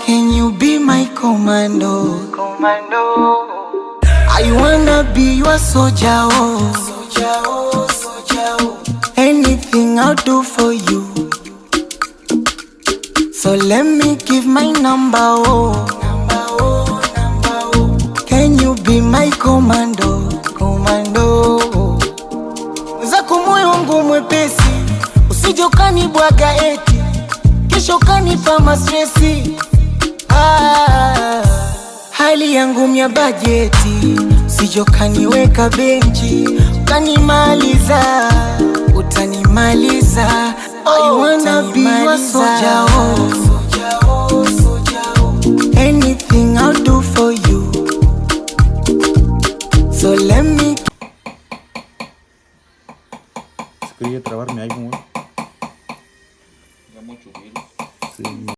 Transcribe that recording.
Can you be my commando? I wanna be your soldier, oh. Anything I'll do for you. So let me give my number, oh. Can you be my commando? Zako moyo wangu mwepesi, usije ukanibwaga eti kesho kanipa mastresi. Hali yangu mya bajeti, usije ukaniweka benchi ukanimaliza, utanimaliza. I wanna be your soldier, oh.